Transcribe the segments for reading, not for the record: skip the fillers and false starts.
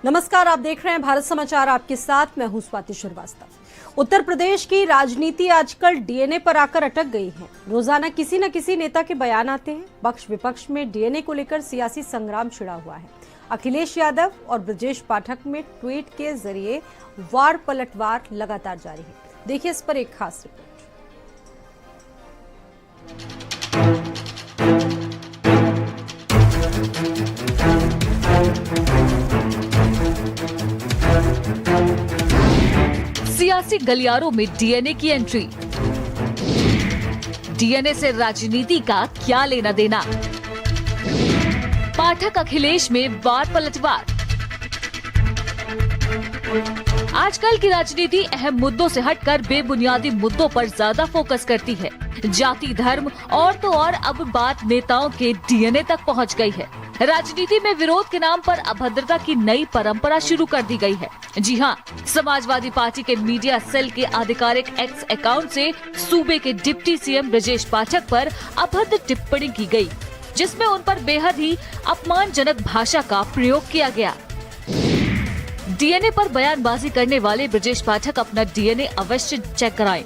नमस्कार, आप देख रहे हैं भारत समाचार। आपके साथ मैं हूं स्वाति श्रीवास्तव। उत्तर प्रदेश की राजनीति आजकल डीएनए पर आकर अटक गई है। रोजाना किसी न किसी नेता के बयान आते हैं। पक्ष विपक्ष में डीएनए को लेकर सियासी संग्राम छिड़ा हुआ है। अखिलेश यादव और ब्रजेश पाठक में ट्वीट के जरिए वार पलटवार लगातार जारी है। देखिए इस पर एक खास रिपोर्ट। सियासी गलियारों में डीएनए की एंट्री। डीएनए से राजनीति का क्या लेना देना? पाठक अखिलेश में वार पलटवार। आजकल की राजनीति अहम मुद्दों से हटकर बेबुनियादी मुद्दों पर ज्यादा फोकस करती है। जाति, धर्म और तो और अब बात नेताओं के डीएनए तक पहुंच गई है। राजनीति में विरोध के नाम पर अभद्रता की नई परंपरा शुरू कर दी गई है। जी हां, समाजवादी पार्टी के मीडिया सेल के आधिकारिक एक्स अकाउंट से सूबे के डिप्टी सीएम ब्रजेश पाठक पर अभद्र टिप्पणी की गई, जिसमें उन पर बेहद ही अपमानजनक भाषा का प्रयोग किया गया। डीएनए पर बयानबाजी करने वाले ब्रजेश पाठक अपना डीएनए अवश्य चेक कराएं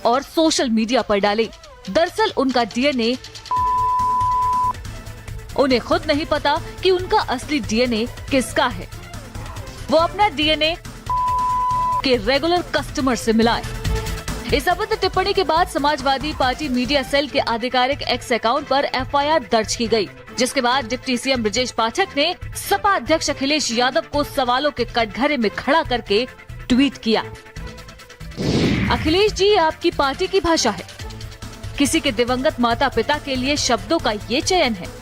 और सोशल मीडिया पर डालें। दरअसल उनका डीएनए उन्हें खुद नहीं पता कि उनका असली डीएनए किसका है। वो अपना डीएनए के रेगुलर कस्टमर से मिलाएं। इस अभद्र टिप्पणी के बाद समाजवादी पार्टी मीडिया सेल के आधिकारिक एक्स अकाउंट पर एफआईआर दर्ज की गई, जिसके बाद डिप्टी सीएम ब्रजेश पाठक ने सपा अध्यक्ष अखिलेश यादव को सवालों के कटघरे में खड़ा करके ट्वीट किया। अखिलेश जी, आपकी पार्टी की भाषा है। किसी के दिवंगत माता पिता के लिए शब्दों का ये चयन है।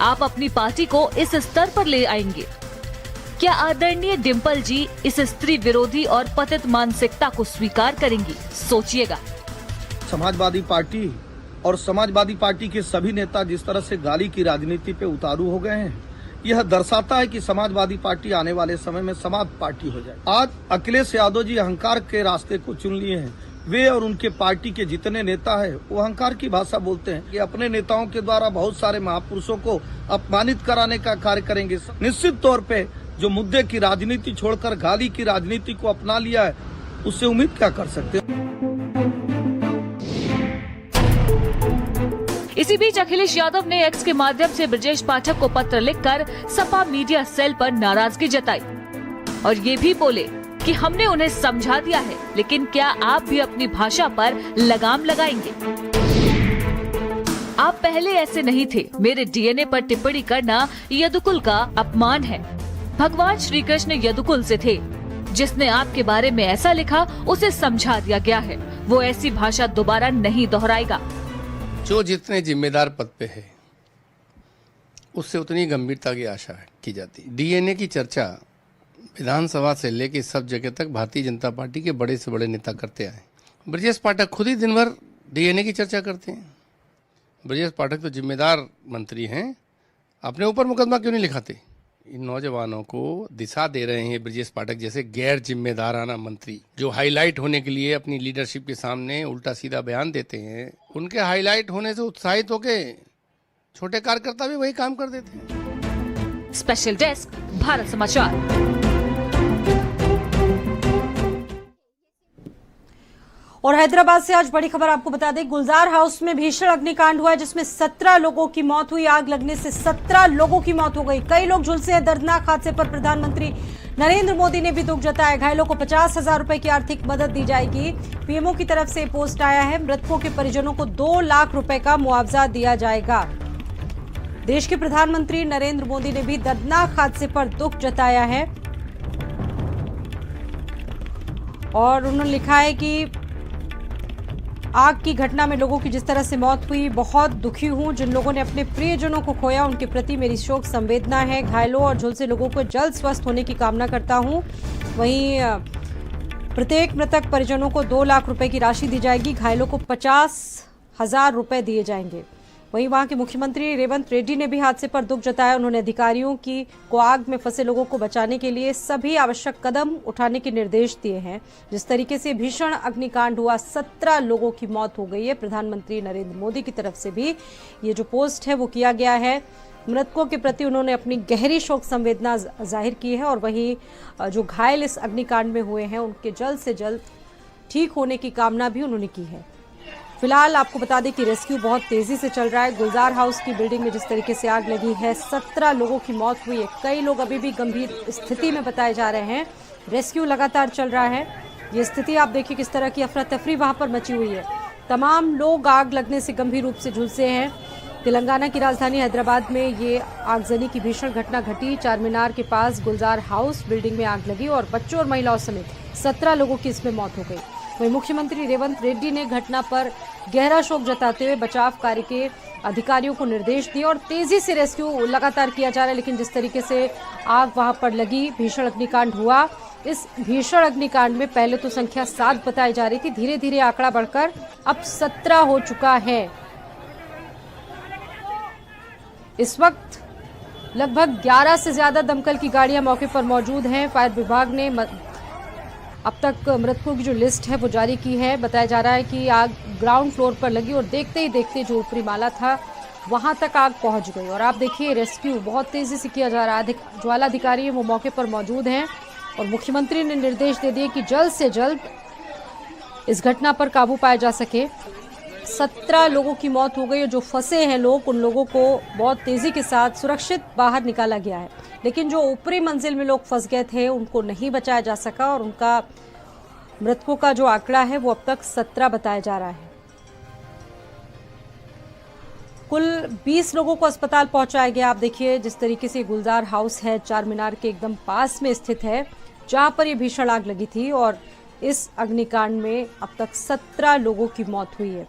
आप अपनी पार्टी को इस स्तर पर ले आएंगे? क्या आदरणीय डिम्पल जी इस स्त्री विरोधी और पतित मानसिकता को स्वीकार करेंगी? सोचिएगा। समाजवादी पार्टी और समाजवादी पार्टी के सभी नेता जिस तरह से गाली की राजनीति पे उतारू हो गए हैं, यह दर्शाता है कि समाजवादी पार्टी आने वाले समय में समाज पार्टी हो जाए। आज अखिलेश यादव जी अहंकार के रास्ते को चुन लिए हैं। वे और उनके पार्टी के जितने नेता हैं वो अहंकार की भाषा बोलते हैं कि अपने नेताओं के द्वारा बहुत सारे महापुरुषों को अपमानित कराने का कार्य करेंगे। निश्चित तौर पे जो मुद्दे की राजनीति छोड़कर गाली की राजनीति को अपना लिया है, उससे उम्मीद क्या कर सकते हैं। इसी बीच अखिलेश यादव ने एक्स के माध्यम से ब्रजेश पाठक को पत्र लिखकर सपा मीडिया सेल पर नाराजगी जताई और ये भी बोले कि हमने उन्हें समझा दिया है, लेकिन क्या आप भी अपनी भाषा पर लगाम लगाएंगे? आप पहले ऐसे नहीं थे। मेरे डीएनए पर टिप्पणी करना यदुकुल का अपमान है। भगवान श्री कृष्ण यदुकुल से थे। जिसने आपके बारे में ऐसा लिखा उसे समझा दिया गया है। वो ऐसी भाषा दोबारा नहीं दोहराएगा। जो जितने जिम्मेदार पद पे है उससे उतनी गंभीरता की आशा की जाती। डीएनए की चर्चा विधानसभा से लेकर सब जगह तक भारतीय जनता पार्टी के बड़े से बड़े नेता करते आए। ब्रजेश पाठक खुद ही दिन भर डीएनए की चर्चा करते हैं। ब्रजेश पाठक तो जिम्मेदार मंत्री हैं, अपने ऊपर मुकदमा क्यों नहीं लिखाते? इन नौजवानों को दिशा दे रहे हैं ब्रजेश पाठक जैसे गैर जिम्मेदाराना मंत्री, जो हाईलाइट होने के लिए अपनी लीडरशिप के सामने उल्टा सीधा बयान देते हैं। उनके हाईलाइट होने से उत्साहित होके छोटे कार्यकर्ता भी वही काम कर देते हैं। स्पेशल डेस्क, भारत समाचार। और हैदराबाद से आज बड़ी खबर आपको बता दें, गुलजार हाउस में भीषण अग्निकांड हुआ है, जिसमें 17 लोगों की मौत हुई। आग लगने से 17 लोगों की मौत हो गई। कई लोग झुलसे हैं। दर्दनाक हादसे पर प्रधानमंत्री नरेंद्र मोदी ने भी दुख जताया। घायलों को 50,000 रुपए की आर्थिक मदद दी जाएगी। पीएमओ की तरफ से पोस्ट आया है। मृतकों के परिजनों को 2 लाख रुपए का मुआवजा दिया जाएगा। देश के प्रधानमंत्री नरेंद्र मोदी ने भी दर्दनाक हादसे पर दुख जताया है और उन्होंने लिखा है कि आग की घटना में लोगों की जिस तरह से मौत हुई, बहुत दुखी हूं। जिन लोगों ने अपने प्रियजनों को खोया उनके प्रति मेरी शोक संवेदना है। घायलों और झुलसे लोगों को जल्द स्वस्थ होने की कामना करता हूं। वहीं प्रत्येक मृतक परिजनों को 2 लाख रुपए की राशि दी जाएगी। घायलों को 50,000 रुपए दिए जाएंगे। वहीं वहां के मुख्यमंत्री रेवंत रेड्डी ने भी हादसे पर दुख जताया। उन्होंने अधिकारियों को आग में फंसे लोगों को बचाने के लिए सभी आवश्यक कदम उठाने के निर्देश दिए हैं। जिस तरीके से भीषण अग्निकांड हुआ, 17 लोगों की मौत हो गई है। प्रधानमंत्री नरेंद्र मोदी की तरफ से भी ये जो पोस्ट है वो किया गया है मृतकों के प्रति उन्होंने अपनी गहरी शोक संवेदना जाहिर की है और वहीं जो घायल इस अग्निकांड में हुए हैं उनके जल्द से जल्द ठीक होने की कामना भी उन्होंने की है। फिलहाल आपको बता दें कि रेस्क्यू बहुत तेजी से चल रहा है। गुलजार हाउस की बिल्डिंग में जिस तरीके से आग लगी है, 17 लोगों की मौत हुई है, कई लोग अभी भी गंभीर स्थिति में बताए जा रहे हैं। रेस्क्यू लगातार चल रहा है। ये स्थिति आप देखिए किस तरह की अफरा तफरी वहां पर मची हुई है। तमाम लोग आग लगने से गंभीर रूप से झुलसे हैं। तेलंगाना की राजधानी हैदराबाद में ये आगजनी की भीषण घटना घटी। चार मीनार के पास गुलजार हाउस बिल्डिंग में आग लगी और बच्चों और महिलाओं समेत 17 लोगों की इसमें मौत हो गई। वहीं मुख्यमंत्री रेवंत रेड्डी ने घटना पर गहरा शोक जताते हुए बचाव कार्य के अधिकारियों को निर्देश दिए और तेजी से रेस्क्यू लगातार किया जा रहा है। लेकिन जिस तरीके से आग वहां पर लगी, भीषण अग्निकांड हुआ, इस भीषण अग्निकांड में पहले तो संख्या 7 बताई जा रही थी, धीरे धीरे आंकड़ा बढ़कर अब 17 हो चुका है। इस वक्त लगभग 11 से ज्यादा दमकल की गाड़ियां मौके पर मौजूद हैं। फायर विभाग ने अब तक मृतकों की जो लिस्ट है वो जारी की है। बताया जा रहा है कि आग ग्राउंड फ्लोर पर लगी और देखते ही देखते जो ऊपरी माला था वहां तक आग पहुंच गई। और आप देखिए रेस्क्यू बहुत तेजी से किया जा रहा है। ज्वाला अधिकारी वो मौके पर मौजूद हैं और मुख्यमंत्री ने निर्देश दे दिए कि जल्द से जल्द इस घटना पर काबू पाया जा सके। 17 लोगों की मौत हो गई और जो फंसे हैं लोग, उन लोगों को बहुत तेजी के साथ सुरक्षित बाहर निकाला गया है। लेकिन जो ऊपरी मंजिल में लोग फंस गए थे उनको नहीं बचाया जा सका और उनका मृतकों का जो आंकड़ा है वो अब तक 17 बताया जा रहा है। कुल 20 लोगों को अस्पताल पहुंचाया गया। आप देखिए जिस तरीके से गुलजार हाउस है, चार मीनार के एकदम पास में स्थित है, जहां पर ये भीषण आग लगी थी और इस अग्निकांड में अब तक 17 लोगों की मौत हुई है।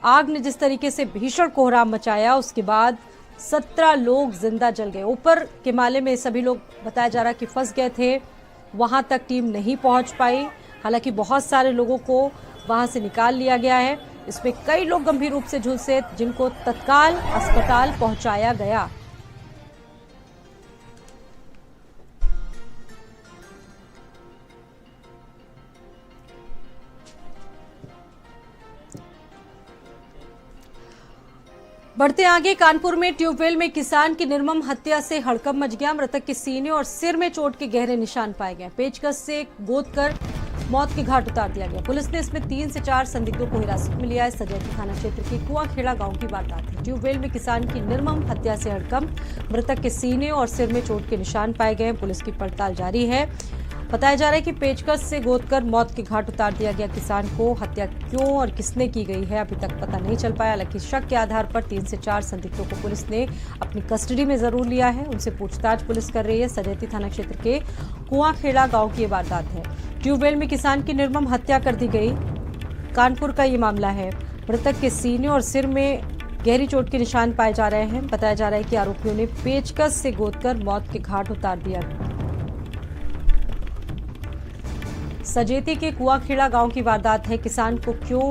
आग ने जिस तरीके से भीषण कोहराम मचाया, उसके बाद 17 लोग जिंदा जल गए। ऊपर के माले में सभी लोग बताया जा रहा है कि फंस गए थे, वहां तक टीम नहीं पहुंच पाई। हालांकि बहुत सारे लोगों को वहां से निकाल लिया गया है। इसमें कई लोग गंभीर रूप से झुलसे, जिनको तत्काल अस्पताल पहुंचाया गया। बढ़ते आगे, कानपुर में ट्यूबवेल में किसान की निर्मम हत्या से हड़कंप मच गया। मृतक के सीने और सिर में चोट के गहरे निशान पाए गए। पेचकस से गोदकर मौत के घाट उतार दिया गया। पुलिस ने इसमें 3 से 4 संदिग्धों को हिरासत में लिया है। सजैती थाना क्षेत्र के कुआंखेड़ा गांव की वारदात है। ट्यूबवेल में किसान की निर्मम हत्या से हड़कंप, मृतक के सीने और सिर में चोट के निशान पाए गए। पुलिस की पड़ताल जारी है। बताया जा रहा है कि पेचकस से गोदकर मौत के घाट उतार दिया गया किसान को। हत्या क्यों और किसने की गई है अभी तक पता नहीं चल पाया। हालांकि शक के आधार पर 3 से 4 संदिग्धों को पुलिस ने अपनी कस्टडी में जरूर लिया है। उनसे पूछताछ पुलिस कर रही है। सजैती थाना क्षेत्र के कुआंखेड़ा गांव की ये वारदात है। ट्यूबवेल में किसान की निर्मम हत्या कर दी गई। कानपुर का ये मामला है। मृतक के सीने और सिर में गहरी चोट के निशान पाए जा रहे हैं। बताया जा रहा है कि आरोपियों ने पेचकस से गोदकर मौत के घाट उतार दिया। सजेती के कुआंखेड़ा गांव की वारदात है। किसान को क्यों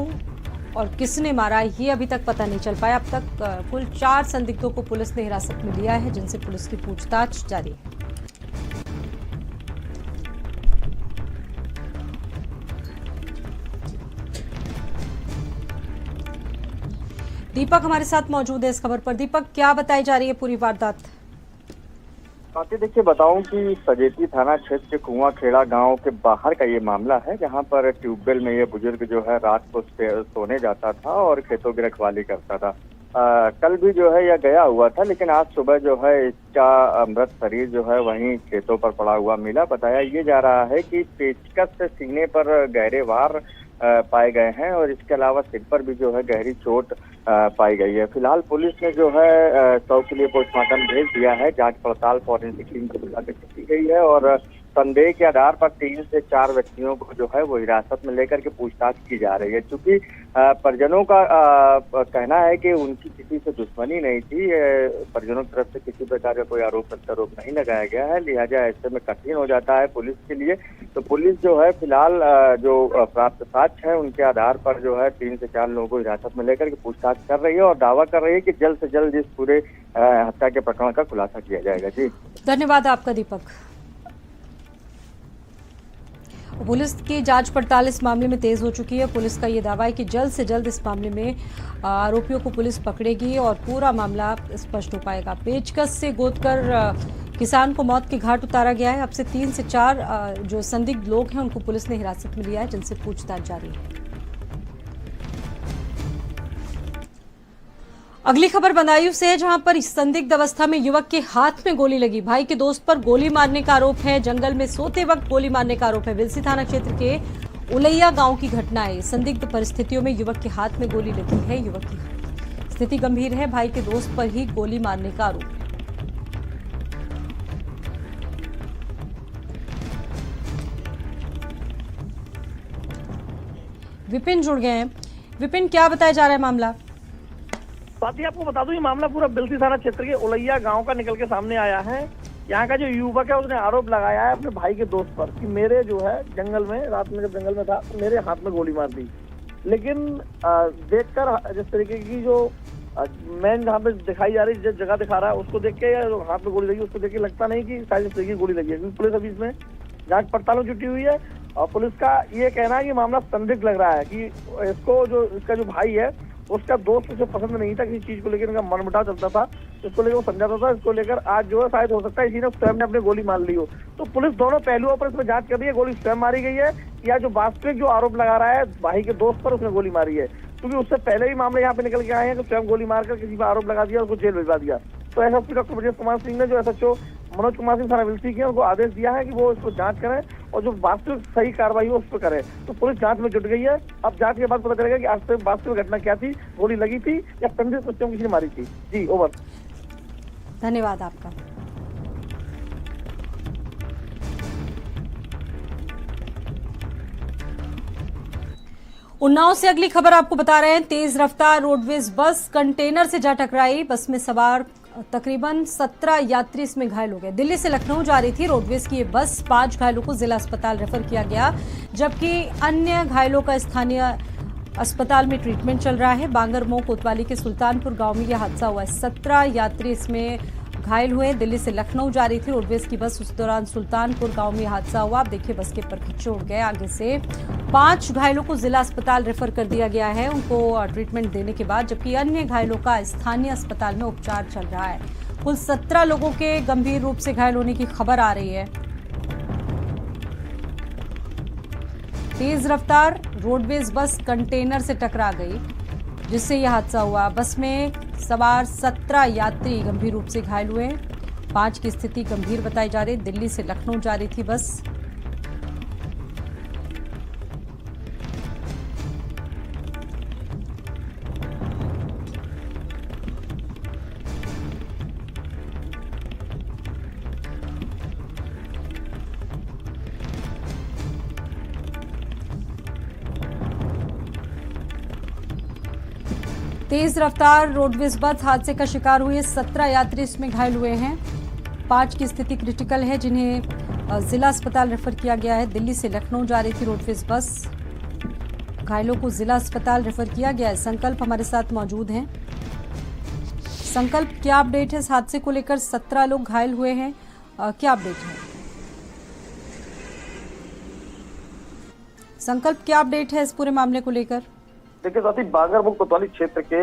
और किसने मारा ये अभी तक पता नहीं चल पाया। अब तक कुल 4 संदिग्धों को पुलिस ने हिरासत में लिया है, जिनसे पुलिस की पूछताछ जारी है। दीपक हमारे साथ मौजूद है इस खबर पर। दीपक, क्या बताई जा रही है पूरी वारदात? देखिए बताऊं कि सजेती थाना क्षेत्र के कुआंखेड़ा गांव के बाहर का ये मामला है, जहां पर ट्यूबवेल में ये बुजुर्ग जो है रात को सोने जाता था और खेतों की रखवाली करता था। कल भी जो है यह गया हुआ था, लेकिन आज सुबह जो है इसका मृत शरीर जो है वहीं खेतों पर पड़ा हुआ मिला। बताया ये जा रहा है कि पेचकस से सीने पर गहरे वार पाए गए हैं और इसके अलावा सिर पर भी जो है गहरी चोट पाई गई है। फिलहाल पुलिस ने जो है शव के लिए पोस्टमार्टम भेज दिया है। जांच पड़ताल फॉरेंसिक टीम को बुला कर की गई है और संदेह के आधार पर 3 से 4 व्यक्तियों को जो है वो हिरासत में लेकर के पूछताछ की जा रही है। चूंकि परिजनों का कहना है कि उनकी किसी से दुश्मनी नहीं थी, परिजनों की तरफ से किसी प्रकार का कोई आरोप प्रत्यारोप नहीं लगाया गया है, लिहाजा ऐसे में कठिन हो जाता है पुलिस के लिए। तो पुलिस जो है फिलहाल जो प्राप्त साक्ष्य है उनके आधार पर जो है 3 से 4 लोगों को हिरासत में लेकर के पूछताछ कर रही है और दावा कर रही है कि जल्द से जल्द इस पूरे हत्या के प्रकरण का खुलासा किया जाएगा। जी धन्यवाद आपका दीपक। पुलिस की जांच पड़ताल इस मामले में तेज हो चुकी है। पुलिस का ये दावा है कि जल्द से जल्द इस मामले में आरोपियों को पुलिस पकड़ेगी और पूरा मामला स्पष्ट हो पाएगा। पेचकस से गोदकर किसान को मौत के घाट उतारा गया है। अब से 3 से 4 जो संदिग्ध लोग हैं उनको पुलिस ने हिरासत में लिया है, जिनसे पूछताछ जारी है। अगली खबर बदायूं से है, जहां पर संदिग्ध अवस्था में युवक के हाथ में गोली लगी। भाई के दोस्त पर गोली मारने का आरोप है। जंगल में सोते वक्त गोली मारने का आरोप है। बिलसी थाना क्षेत्र के उलैया गांव की घटना है। संदिग्ध परिस्थितियों में युवक के हाथ में गोली लगी है। युवक की स्थिति गंभीर है। भाई के दोस्त पर ही गोली मारने का आरोप है। विपिन जुड़ गए हैं। विपिन, क्या बताया जा रहा है मामला? साथ ही आपको बता दूं, ये मामला पूरा बिलसी थाना क्षेत्र के उलैया गांव का निकल के सामने आया है। यहाँ का जो युवक है उसने आरोप लगाया है अपने भाई के दोस्त पर कि मेरे जो है जंगल में, रात में जब जंगल में था तो मेरे हाथ में गोली मार दी। लेकिन देखकर जिस तरीके की जो मैन जहाँ पे दिखाई जा रही, जिस जगह दिखा रहा है उसको देख के, या जो हाथ में गोली लगी उसको देख के लगता नहीं कि शायद इस तरीके की गोली लगी है। क्योंकि पुलिस अभी इसमें जांच पड़ताल में जुटी हुई है और पुलिस का ये कहना है कि मामला संदिग्ध लग रहा है कि इसका जो भाई है उसका दोस्त उसे पसंद नहीं था, किसी चीज को लेकर इनका मनमुटाव चलता था, इसको लेकर वो समझाता था। इसको लेकर आज जो है शायद हो सकता है इसी ने स्वयं ने अपने गोली मार ली हो। तो पुलिस दोनों पहलुओं पर इसमें जांच कर रही है, गोली स्वयं मारी गई है या जो वास्तविक जो आरोप लगा रहा है भाई के दोस्त पर उसने गोली मारी है। क्योंकि उससे पहले भी मामले यहाँ पे निकल के आए हैं कि स्वयं गोली मारकर किसी पर आरोप लगा दिया, उसको जेल भिजवा दिया। तो एसएसपी डॉक्टर ब्रजेश कुमार सिंह ने जो एसएचओ मनोज कुमार सिंह थाना बिलसी के उनको आदेश दिया है कि वो इसको जांच करें और जो वास्तविक सही कार्रवाई हो उस पर करें। तो पुलिस जांच में जुट गई है। अब जांच के बाद पता चलेगा कि आज वास्तविक घटना क्या थी, गोली लगी थी या संदिग्ध बच्चों किसी ने मारी थी। जी, ओवर। धन्यवाद आपका। उन्नाव से अगली खबर आपको बता रहे हैं। तेज रफ्तार रोडवेज बस कंटेनर से जा टकराई। बस में सवार तकरीबन 17 यात्री इसमें घायल हो गए। दिल्ली से लखनऊ जा रही थी रोडवेज की ये बस। 5 घायलों को जिला अस्पताल रेफर किया गया, जबकि अन्य घायलों का स्थानीय अस्पताल में ट्रीटमेंट चल रहा है। बांगरमो कोतवाली के सुल्तानपुर गांव में यह हादसा हुआ है। 17 यात्री इसमें घायल हुए। दिल्ली से लखनऊ जा रही थी रोडवेज की बस। उस दौरान सुल्तानपुर गांव में हादसा हुआ। आप देखिए बस के परखच्चे उड़ गए। आगे से 5 घायलों को जिला अस्पताल रेफर कर दिया गया है, उनको ट्रीटमेंट देने के बाद, जबकि अन्य घायलों का स्थानीय अस्पताल में उपचार चल रहा है। कुल 17 लोगों के गंभीर रूप से घायल होने की खबर आ रही है। तेज रफ्तार रोडवेज बस कंटेनर से टकरा गई, जिससे यह हादसा हुआ। बस में सवार 17 यात्री गंभीर रूप से घायल हुए। 5 की स्थिति गंभीर बताई जा रही। दिल्ली से लखनऊ जा रही थी बस। तेज रफ्तार रोडवेज बस हादसे का शिकार हुए। 17 यात्री इसमें घायल हुए हैं। 5 की स्थिति क्रिटिकल है, जिन्हें जिला अस्पताल रेफर किया गया है। दिल्ली से लखनऊ जा रही थी रोडवेज बस। घायलों को जिला अस्पताल रेफर किया गया है। संकल्प हमारे साथ मौजूद हैं। संकल्प, क्या अपडेट है इस हादसे को लेकर? 17 लोग घायल हुए हैं, क्या अपडेट है? संकल्प, क्या अपडेट है इस पूरे मामले को लेकर? देखिए साथी, बांगरमो कोतवाली क्षेत्र के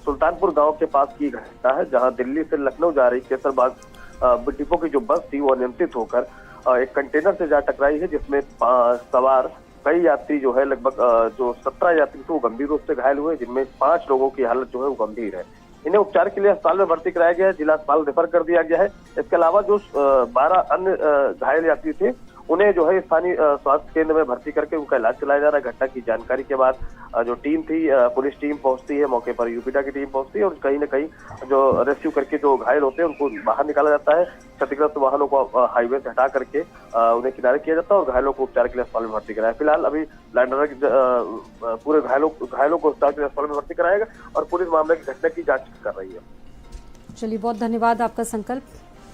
सुल्तानपुर गांव के पास की घटना है, जहां दिल्ली से लखनऊ जा रही केसरबाग डिपो की जो बस थी वो अनियंत्रित होकर एक कंटेनर से जा टकराई है, जिसमें सवार कई यात्री जो है लगभग जो 17 यात्री थे वो गंभीर रूप से घायल हुए, जिनमें 5 लोगों की हालत जो है वो गंभीर है। इन्हें उपचार के लिए अस्पताल में भर्ती कराया गया है, जिला अस्पताल रेफर कर दिया गया है। इसके अलावा जो 12 अन्य घायल यात्री थे उन्हें जो है स्थानीय स्वास्थ्य केंद्र में भर्ती करके उनका इलाज चलाया जा रहा है। घटना की जानकारी के बाद जो टीम थी, पुलिस टीम पहुंचती है मौके पर, यूपीडा की टीम पहुंचती है और कहीं न कहीं जो रेस्क्यू करके जो घायल होते हैं उनको बाहर निकाला जाता है। क्षतिग्रस्त वाहनों को हाईवे से हटा करके उन्हें किनारे किया जाता है और घायलों को उपचार के लिए अस्पताल में भर्ती कराया। फिलहाल अभी लैंडर पूरे घायलों को उपचार के लिए अस्पताल में भर्ती कराएगा और पुलिस मामले की घटना की जाँच कर रही है। चलिए, बहुत धन्यवाद आपका संकल्प।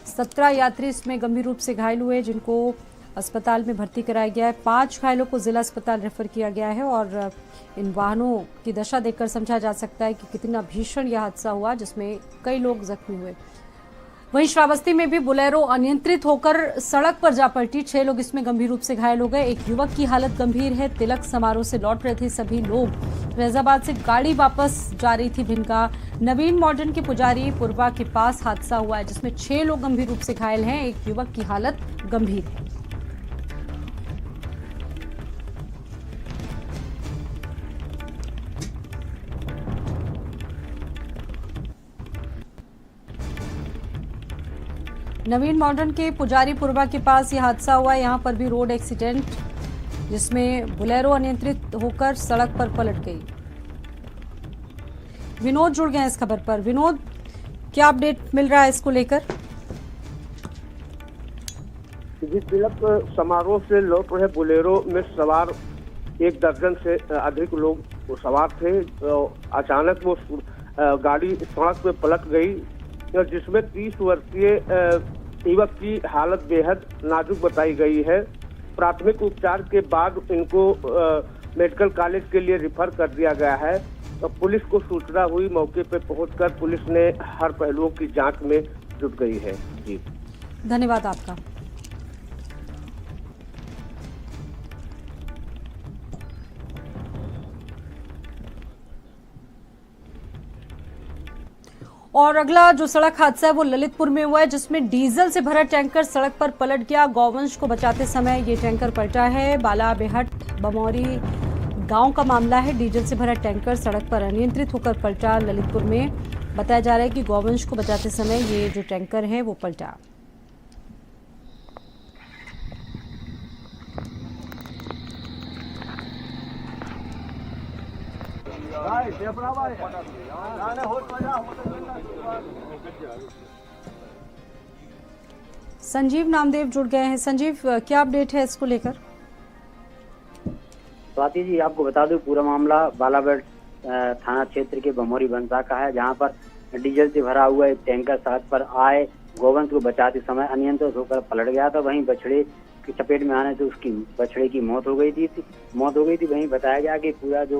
17 यात्री इसमें गंभीर रूप से घायल हुए, जिनको अस्पताल में भर्ती कराया गया है। 5 घायलों को जिला अस्पताल रेफर किया गया है और इन वाहनों की दशा देखकर समझा जा सकता है कि कितना भीषण यह हादसा हुआ, जिसमें कई लोग जख्मी हुए। वहीं श्रावस्ती में भी बोलेरो अनियंत्रित होकर सड़क पर जा पलटी। 6 लोग इसमें गंभीर रूप से घायल हो गए। एक युवक की हालत गंभीर है। तिलक समारोह से लौट रहे थे सभी लोग। फैजाबाद से गाड़ी वापस जा रही थी भिनका। नवीन मॉडर्न के पुजारी पुरवा के पास हादसा हुआ है, जिसमें 6 लोग गंभीर रूप से घायल हैं। एक युवक की हालत गंभीर है। नवीन मॉडर्न के पुजारी पुरवा के पास यह हादसा हुआ। यहां पर भी रोड एक्सीडेंट, जिसमें बोलेरो अनियंत्रित होकर सड़क पर पलट गई। विनोद जुड़ गए हैं इस खबर पर। विनोद, क्या अपडेट मिल रहा है इसको लेकर? जी, तिलक समारोह से लौट रहे बोलेरो में सवार 1 दर्जन से अधिक लोग सवार थे। अचानक वो गाड़ी सड़क पे पलट गई, जिसमें 30 वर्षीय युवक की हालत बेहद नाजुक बताई गई है। प्राथमिक उपचार के बाद इनको मेडिकल कॉलेज के लिए रिफर कर दिया गया है। तो पुलिस को सूचना हुई, मौके पर पहुंचकर पुलिस ने हर पहलुओं की जांच में जुट गई है। जी, धन्यवाद आपका। और अगला जो सड़क हादसा है वो ललितपुर में हुआ है, जिसमें डीजल से भरा टैंकर सड़क पर पलट गया। गौवंश को बचाते समय ये टैंकर पलटा है। बालाबेहट बमौरी गांव का मामला है। डीजल से भरा टैंकर सड़क पर अनियंत्रित होकर पलटा। ललितपुर में बताया जा रहा है कि गौवंश को बचाते समय ये जो टैंकर है वो पलटा। संजीव नामदेव जुड़ गए हैं। संजीव, क्या अपडेट है इसको लेकर? स्वाति जी, आपको बता दूं पूरा मामला बालाबेट थाना क्षेत्र के बमौरी बंसा का है, जहां पर डीजल से भरा हुआ एक टैंकर सड़क पर आए गोवंश को बचाते समय अनियंत्रित होकर पलट गया था। वहीं बछड़े की चपेट में आने से उसकी बछड़े की मौत हो गई थी। वहीं बताया गया कि पूरा जो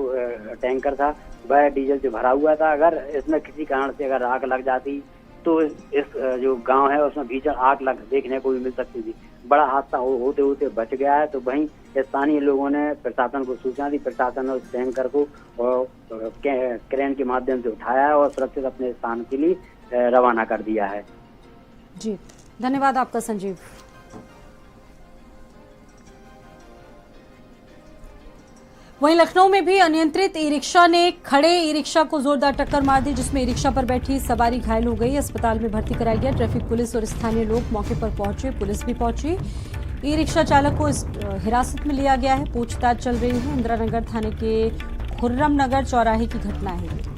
टैंकर था वह डीजल से भरा हुआ था। अगर इसमें किसी कारण से अगर आग लग जाती तो इस जो गांव है उसमें भीषण आग लग देखने को भी मिल सकती थी। बड़ा हादसा होते होते बच गया है। तो वहीं स्थानीय लोगों ने प्रशासन को सूचना दी। प्रशासन ने उस टैंकर को क्रेन के माध्यम से उठाया और सुरक्षित अपने स्थान के लिए रवाना कर दिया है। जी, धन्यवाद आपका संजीव। वहीं लखनऊ में भी अनियंत्रित ई रिक्शा ने खड़े ई रिक्शा को जोरदार टक्कर मार दी, जिसमें ई रिक्शा पर बैठी सवारी घायल हो गई। अस्पताल में भर्ती कराया गया। ट्रैफिक पुलिस और स्थानीय लोग मौके पर पहुंचे। पुलिस भी पहुंची। ई रिक्शा चालक को हिरासत में लिया गया है। पूछताछ चल रही है। इंदिरा नगर थाने के खुर्रम नगर चौराहे की घटना है ये।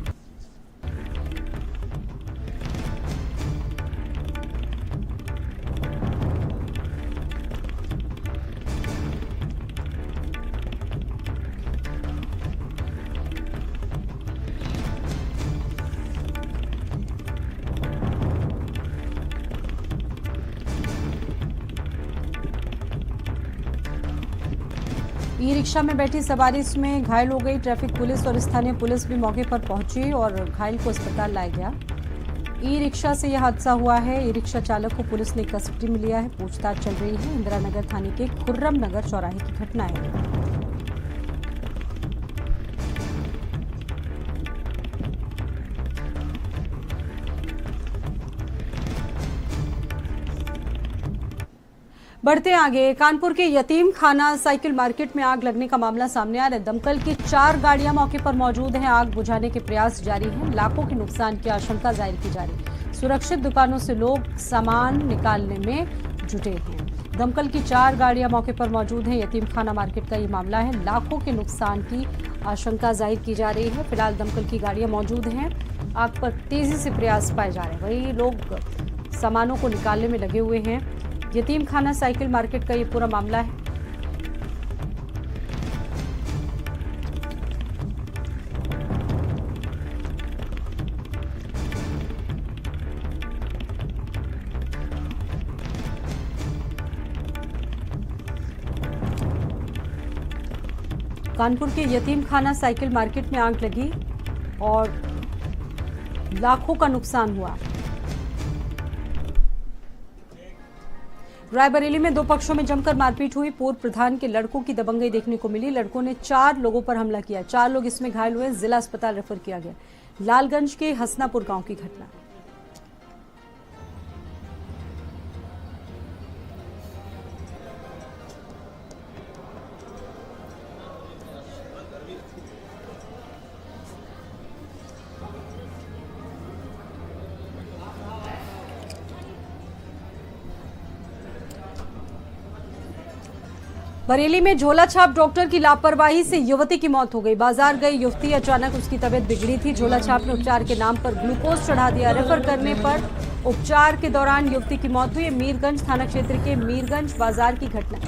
ई रिक्शा में बैठी सवारी इसमें घायल हो गई। ट्रैफिक पुलिस और स्थानीय पुलिस भी मौके पर पहुंची और घायल को अस्पताल लाया गया। ई रिक्शा से यह हादसा हुआ है। ई रिक्शा चालक को पुलिस ने कस्टडी में लिया है। पूछताछ चल रही है। इंदिरा नगर थाने के खुर्रम नगर चौराहे की घटना है। बढ़ते आगे, कानपुर के यतीम खाना साइकिल मार्केट में आग लगने का मामला सामने आ रहा है। दमकल की 4 गाड़ियां मौके पर मौजूद हैं। आग बुझाने के प्रयास जारी हैं। लाखों के नुकसान की आशंका जाहिर की जा रही है। सुरक्षित दुकानों से लोग सामान निकालने में जुटे हैं। दमकल की 4 गाड़ियां मौके पर मौजूद हैं। यतीम खाना मार्केट का ये मामला है। लाखों के नुकसान की आशंका जाहिर की जा रही है। फिलहाल दमकल की गाड़ियां मौजूद हैं। आग पर तेजी से प्रयास पाए जा रहे हैं। वहीं लोग सामानों को निकालने में लगे हुए हैं। यतीम खाना साइकिल मार्केट का ये पूरा मामला है। कानपुर के यतीम खाना साइकिल मार्केट में आग लगी और लाखों का नुकसान हुआ। रायबरेली में दो पक्षों में जमकर मारपीट हुई। पूर्व प्रधान के लड़कों की दबंगई देखने को मिली। लड़कों ने 4 लोगों पर हमला किया। 4 लोग इसमें घायल हुए। जिला अस्पताल रेफर किया गया। लालगंज के हसनापुर गांव की घटना। बरेली में झोला छाप डॉक्टर की लापरवाही से युवती की मौत हो गई। बाजार गई युवती, अचानक उसकी तबीयत बिगड़ी थी। झोला छाप ने उपचार के नाम पर ग्लूकोज चढ़ा दिया। रेफर करने पर उपचार के दौरान युवती की मौत हुई। मीरगंज थाना क्षेत्र के मीरगंज बाजार की घटना।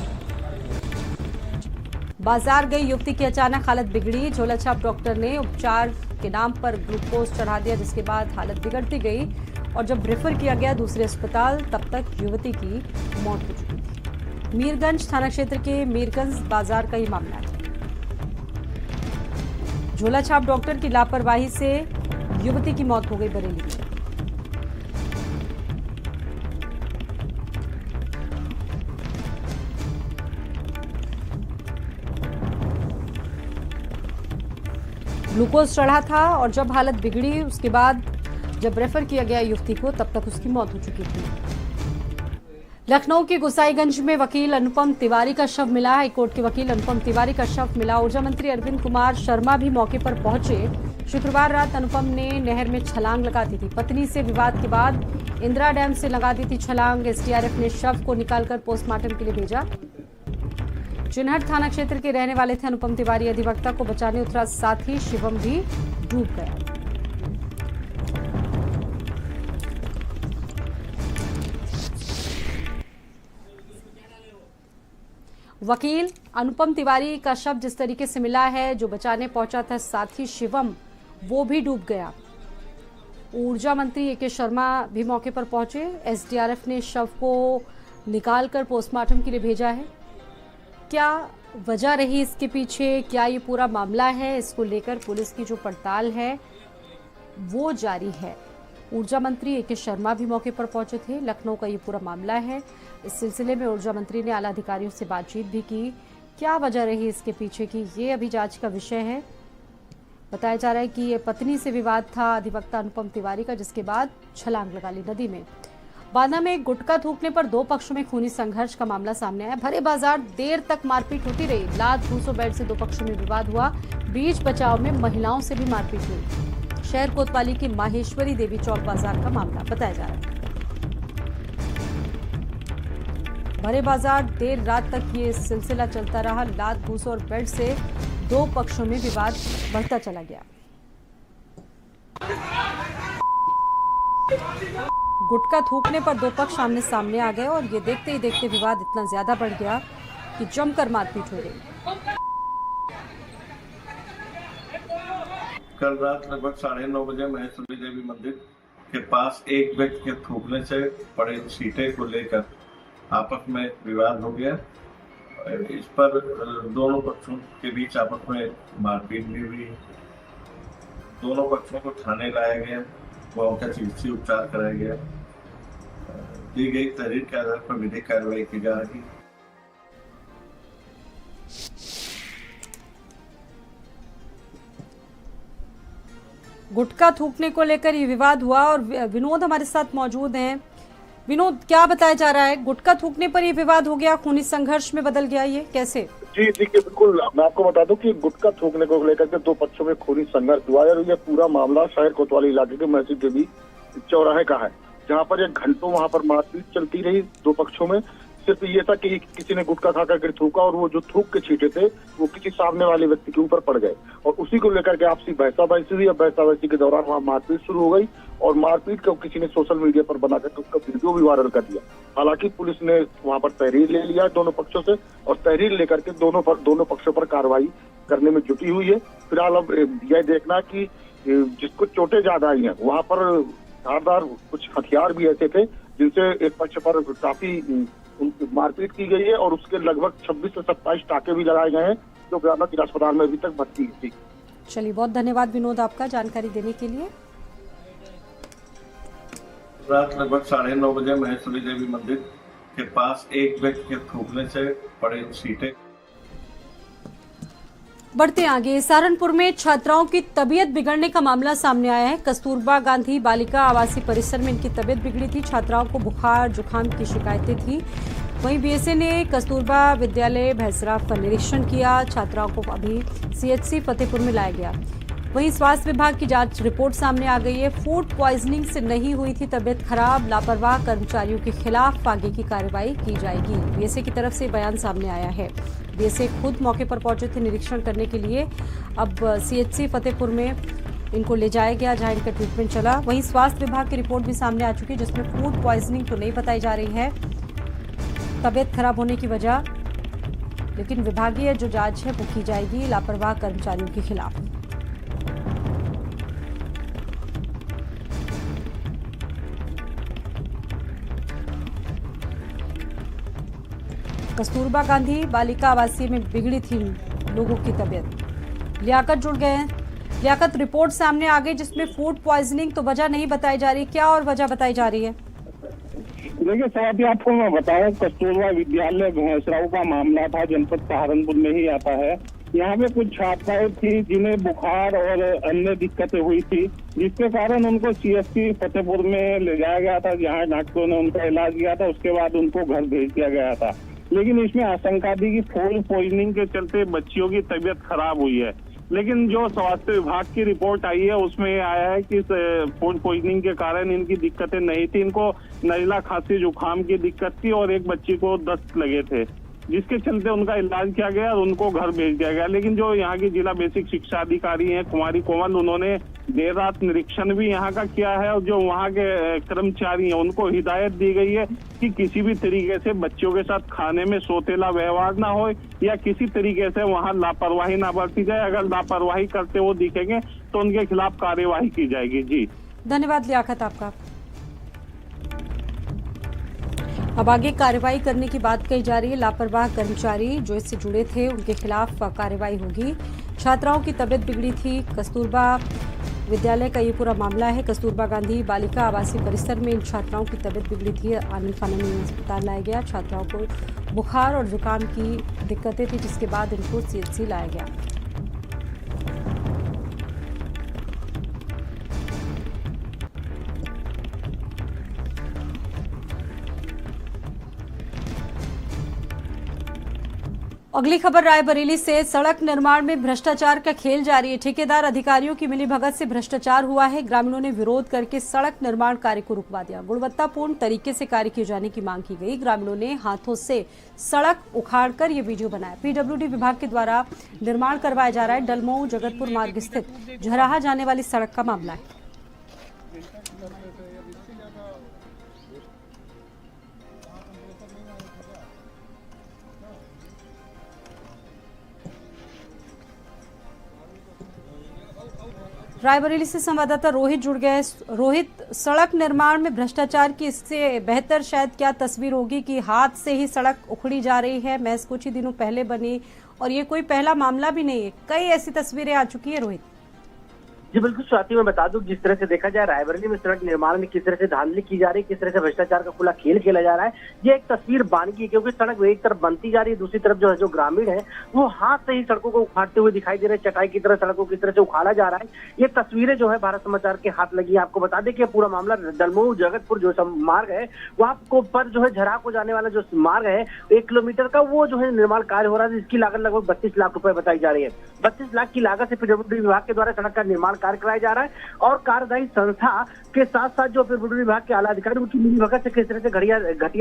बाजार गई युवती की अचानक हालत बिगड़ी। झोला छाप डॉक्टर ने उपचार के नाम पर ग्लूकोज चढ़ा दिया, जिसके बाद हालत बिगड़ती गई और जब रेफर किया गया दूसरे अस्पताल, तब तक युवती की मौत हो चुकी थी। मीरगंज थाना क्षेत्र के मीरगंज बाजार का ही मामला है। झोला छाप डॉक्टर की लापरवाही से युवती की मौत हो गई बरेली में। ग्लूकोज चढ़ा था और जब हालत बिगड़ी, उसके बाद जब रेफर किया गया युवती को, तब तक उसकी मौत हो चुकी थी। लखनऊ के गोसाईगंज में वकील अनुपम तिवारी का शव मिला। हाईकोर्ट के वकील अनुपम तिवारी का शव मिला। ऊर्जा मंत्री अरविंद कुमार शर्मा भी मौके पर पहुंचे। शुक्रवार रात अनुपम ने नहर में छलांग लगा दी थी। पत्नी से विवाद के बाद इंदिरा डैम से लगा दी थी छलांग। एसडीआरएफ ने शव को निकालकर पोस्टमार्टम के लिए भेजा। चिन्हट थाना क्षेत्र के रहने वाले थे अनुपम तिवारी। अधिवक्ता को बचाने उतरा साथी शिवम भी डूब गया। वकील अनुपम तिवारी का शव जिस तरीके से मिला है, जो बचाने पहुंचा था साथी शिवम, वो भी डूब गया। ऊर्जा मंत्री ए के शर्मा भी मौके पर पहुंचे। एसडीआरएफ ने शव को निकालकर पोस्टमार्टम के लिए भेजा है। क्या वजह रही इसके पीछे, क्या ये पूरा मामला है, इसको लेकर पुलिस की जो पड़ताल है वो जारी है। ऊर्जा मंत्री ए के शर्मा भी मौके पर पहुंचे थे। लखनऊ का ये पूरा मामला है। इस सिलसिले में ऊर्जा मंत्री ने आला अधिकारियों से बातचीत भी की। क्या वजह रही इसके पीछे की, ये अभी जांच का विषय है। बताया जा रहा है कि ये पत्नी से विवाद था अधिवक्ता अनुपम तिवारी का, जिसके बाद छलांग लगा ली नदी में। बांदा में गुटखा थूकने पर दो पक्षों में खूनी संघर्ष का मामला सामने आया। भरे बाजार देर तक मारपीट होती रही। लात घूसों बैठ से दो पक्षों में विवाद हुआ। बीच बचाव में महिलाओं से भी मारपीट हुई। शहर कोतवाली के माहेश्वरी देवी चौक बाजार का मामला बताया जा रहा है। भरे बाजार देर रात तक ये सिलसिला चलता रहा। लात घूसों और बेल्ट से दो पक्षों में विवाद बढ़ता चला गया। गुटखा थूकने पर दो पक्ष आमने सामने आ गए और ये देखते ही देखते विवाद इतना ज्यादा बढ़ गया कि जमकर मारपीट हो गई। कल रात लगभग 9:30 बजे महेश्वरी देवी मंदिर के पास एक व्यक्ति के थूकने से पड़े सीटे को लेकर आपस में विवाद हो गया। इस पर दोनों पक्षों के बीच आपस में मारपीट भी हुई। दोनों पक्षों को थाने लाया गया, वहाँ उनका चिकित्सीय उपचार कराया गया। दी गई तहरीर के आधार पर विधिक कार्रवाई की जा रही। गुटखा थूकने को लेकर ये विवाद हुआ और विनोद हमारे साथ मौजूद हैं। विनोद, क्या बताया जा रहा है? गुटखा थूकने पर ये विवाद हो गया, खूनी संघर्ष में बदल गया, ये कैसे? जी देखिए, बिल्कुल मैं आपको बता दूं कि गुटखा थूकने को लेकर के दो पक्षों में खूनी संघर्ष हुआ है और ये पूरा मामला शहर कोतवाली इलाके के मस्जिद देवी चौराहे का है, जहाँ पर एक घंटों वहाँ पर मारपीट चलती रही दो पक्षों में। सिर्फ ये था कि किसी ने गुटखा खा करके थूका और वो जो थूक के छींटे थे वो किसी सामने वाले व्यक्ति के ऊपर पड़ गए और उसी को लेकर के आपसी बहसाबाजी हुई। बहसाबाजी के दौरान वहाँ मारपीट शुरू हो गई और मारपीट को किसी ने सोशल मीडिया पर बना करके उसका वीडियो भी वायरल कर दिया। हालांकि पुलिस ने वहाँ पर तहरीर ले लिया दोनों पक्षों से और तहरीर लेकर के दोनों पक्षों पर कार्रवाई करने में जुटी हुई है। फिलहाल अब यह देखना कि जिसको चोटें ज्यादा आई हैं वहाँ पर धारदार कुछ हथियार भी ऐसे थे जिनसे एक पक्ष पर काफी मारपीट की गई है और उसके लगभग 26 से 27 टाके भी लगाए गए हैं, जो भयानक अस्पताल में अभी तक भर्ती थी। चलिए, बहुत धन्यवाद विनोद आपका जानकारी देने के लिए। रात लगभग 9:30 बजे महेश्वरी देवी मंदिर के पास एक व्यक्ति के थूकने से पड़े सीटें। बढ़ते आगे, सहारनपुर में छात्राओं की तबीयत बिगड़ने का मामला सामने आया है। कस्तूरबा गांधी बालिका आवासीय परिसर में इनकी तबीयत बिगड़ी थी। छात्राओं को बुखार जुकाम की शिकायतें थी। वहीं बीएसए ने कस्तूरबा विद्यालय भैंसराव का निरीक्षण किया। छात्राओं को अभी सीएचसी फतेहपुर में लाया गया। वहीं स्वास्थ्य विभाग की जांच रिपोर्ट सामने आ गई है। फूड पॉइजनिंग से नहीं हुई थी तबीयत खराब। लापरवाह कर्मचारियों के खिलाफ आगे की कार्रवाई की जाएगी। बीएसए की तरफ से बयान सामने आया है। बीएसए खुद मौके पर पहुंचे थे निरीक्षण करने के लिए। अब सीएचसी फतेहपुर में इनको ले जाया गया जहां इनका ट्रीटमेंट चला। वहीं स्वास्थ्य विभाग की रिपोर्ट भी सामने आ चुकी है जिसमें फूड पॉइजनिंग तो नहीं बताई जा रही है तबीयत खराब होने की वजह, लेकिन विभागीय जो जांच है वो की जाएगी लापरवाह कर्मचारियों के खिलाफ। कस्तूरबा गांधी बालिका आवासीय में बिगड़ी थी लोगों की तबीयत। लियाकत जुड़ गए हैं। लियाकत, रिपोर्ट सामने आ गई जिसमें फूड पॉइजनिंग तो वजह नहीं बताई जा रही, क्या और वजह बताई जा रही है? देखिए साथ आपको मैं बताऊं, कस्तूरबा विद्यालय भैंसराव का मामला था, जनपद सहारनपुर में ही आता है। यहाँ पे कुछ छात्राएं थी जिन्हें बुखार और अन्य दिक्कतें हुई थी, जिसके कारण उनको सीएचसी फतेहपुर में ले जाया गया था, जहाँ डॉक्टरों ने उनका इलाज किया था। उसके बाद उनको घर भेज दिया गया था। लेकिन इसमें आशंका थी कि फूड पॉइजनिंग के चलते बच्चियों की तबीयत खराब हुई है। लेकिन जो स्वास्थ्य विभाग की रिपोर्ट आई है उसमें आया है कि फूड पॉइजनिंग के कारण इनकी दिक्कतें नहीं थी। इनको नजला, खांसी, जुकाम की दिक्कत थी और एक बच्ची को दस्त लगे थे, जिसके चलते उनका इलाज किया गया और उनको घर भेज दिया गया। लेकिन जो यहाँ की जिला बेसिक शिक्षा अधिकारी हैं कुमारी कोमल, उन्होंने देर रात निरीक्षण भी यहाँ का किया है और जो वहाँ के कर्मचारी हैं उनको हिदायत दी गई है कि किसी भी तरीके से बच्चों के साथ खाने में सौतेला व्यवहार ना हो या किसी तरीके से वहाँ लापरवाही ना बरती जाए। अगर लापरवाही करते वो दिखेंगे तो उनके खिलाफ कार्यवाही की जाएगी। जी धन्यवाद लियाकत आपका। अब आगे कार्रवाई करने की बात कही जा रही है। लापरवाह कर्मचारी जो इससे जुड़े थे उनके खिलाफ कार्रवाई होगी। छात्राओं की तबीयत बिगड़ी थी। कस्तूरबा विद्यालय का ये पूरा मामला है। कस्तूरबा गांधी बालिका आवासीय परिसर में इन छात्राओं की तबीयत बिगड़ी थी। आनंद फानन में अस्पताल लाया गया। छात्राओं को बुखार और जुकाम की दिक्कतें थी, जिसके बाद इनको सीएचसी लाया गया। अगली खबर रायबरेली से। सड़क निर्माण में भ्रष्टाचार का खेल जारी है। ठेकेदार अधिकारियों की मिलीभगत से भ्रष्टाचार हुआ है। ग्रामीणों ने विरोध करके सड़क निर्माण कार्य को रुकवा दिया। गुणवत्तापूर्ण तरीके से कार्य किए जाने की मांग की गई। ग्रामीणों ने हाथों से सड़क उखाड़कर ये वीडियो बनाया। पीडब्ल्यूडी विभाग के द्वारा निर्माण करवाया जा रहा है। डलमऊ जगतपुर मार्ग स्थित झराहा जाने वाली सड़क का मामला है। रायबरेली से संवाददाता रोहित जुड़ गए। रोहित, सड़क निर्माण में भ्रष्टाचार की इससे बेहतर शायद क्या तस्वीर होगी कि हाथ से ही सड़क उखड़ी जा रही है। महज कुछ ही दिनों पहले बनी और ये कोई पहला मामला भी नहीं है, कई ऐसी तस्वीरें आ चुकी है। रोहित जी बिल्कुल स्वाति, मैं बता दूं जिस तरह से देखा जाए रायबरेली में सड़क निर्माण में किस तरह से धांधली की जा रही है, किस तरह से भ्रष्टाचार का खुला खेल खेला जा रहा है, ये एक तस्वीर बान की है। क्योंकि सड़क एक तरफ बनती जा रही है, दूसरी तरफ जो ग्रामीण है वो हाथ से ही सड़कों को उखाड़ते हुए दिखाई दे रहे हैं। चटाई की तरह सड़कों की तरह से उखाड़ा जा रहा है। ये तस्वीरें जो है भारत समाचार के हाथ लगी है। आपको बता दें कि पूरा मामला डलमऊ जगतपुर जो मार्ग है वहाँ पर जो है झरा को जाने वाला जो मार्ग है 1 किलोमीटर का, वो जो है निर्माण कार्य हो रहा है। इसकी लागत लगभग 32 लाख रुपए बताई जा रही है। 32 लाख की लागत से पीडब्ल्यूडी विभाग के द्वारा सड़क का निर्माण कार्य कराया जा रहा है और कार्यदायी संस्था के साथ साथ जो पीडब्ल्यूडी विभाग के आला अधिकारी उनकी मिलीभगत से किस तरह से घटिया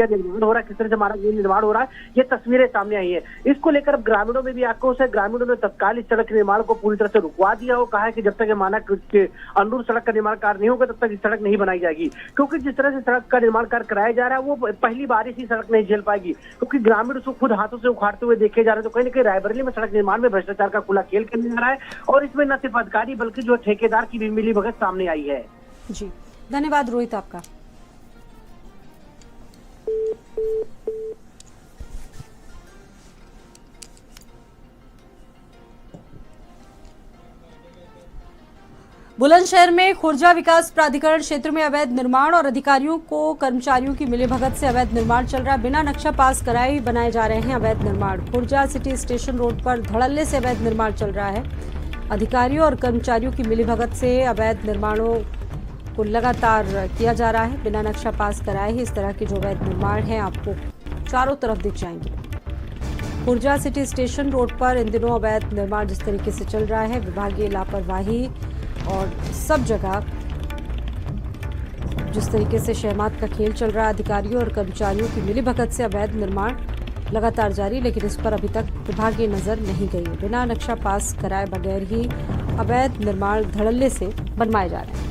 निर्माण हो रहा है, किस तरह से मार्ग निर्माण हो रहा है, ये तस्वीरें सामने आई है। इसको लेकर ग्रामीणों में भी आक्रोश है। ग्रामीणों ने तत्काल इस सड़क निर्माण को पूरी तरह से रुकवा दिया और कहा है कि जब तक ये मानक के अनुरूप सड़क का निर्माण कार्य नहीं होगा तब तक इस सड़क नहीं बनाई जाएगी। क्योंकि जिस तरह से सड़क का निर्माण कार्य कराया जा रहा है वो पहली बारिश ही सड़क नहीं झेल पाएगी, क्योंकि ग्रामीण उसको खुद हाथों से उखाड़ते हुए देखे जा रहे हैं। तो कहीं ना कहीं रायबरेली में सड़क निर्माण में भ्रष्टाचार का खुला खेल खेलने जा रहा है और इसमें न सिर्फ अधिकारी बल्कि जो ठेकेदार की भी मिलीभगत सामने आई है। जी धन्यवाद रोहित आपका। बुलंदशहर में खुर्जा विकास प्राधिकरण क्षेत्र में अवैध निर्माण और अधिकारियों को कर्मचारियों की मिलीभगत से अवैध निर्माण चल रहा है। बिना नक्शा पास कराए ही बनाए जा रहे हैं अवैध निर्माण। खुर्जा सिटी स्टेशन रोड पर धड़ल्ले से अवैध निर्माण चल रहा है। अधिकारियों और कर्मचारियों की मिलीभगत से अवैध निर्माणों को लगातार किया जा रहा है। बिना नक्शा पास कराए ही इस तरह के जो अवैध निर्माण है आपको चारों तरफ दिख जाएंगे। खुर्जा सिटी स्टेशन रोड पर इन दिनों अवैध निर्माण जिस तरीके से चल रहा है, विभागीय लापरवाही और सब जगह जिस तरीके से शहमात का खेल चल रहा है, अधिकारियों और कर्मचारियों की मिलीभगत से अवैध निर्माण लगातार जारी, लेकिन इस पर अभी तक विभागीय नजर नहीं गई है। बिना नक्शा पास कराए बगैर ही अवैध निर्माण धड़ल्ले से बनवाए जा रहे हैं।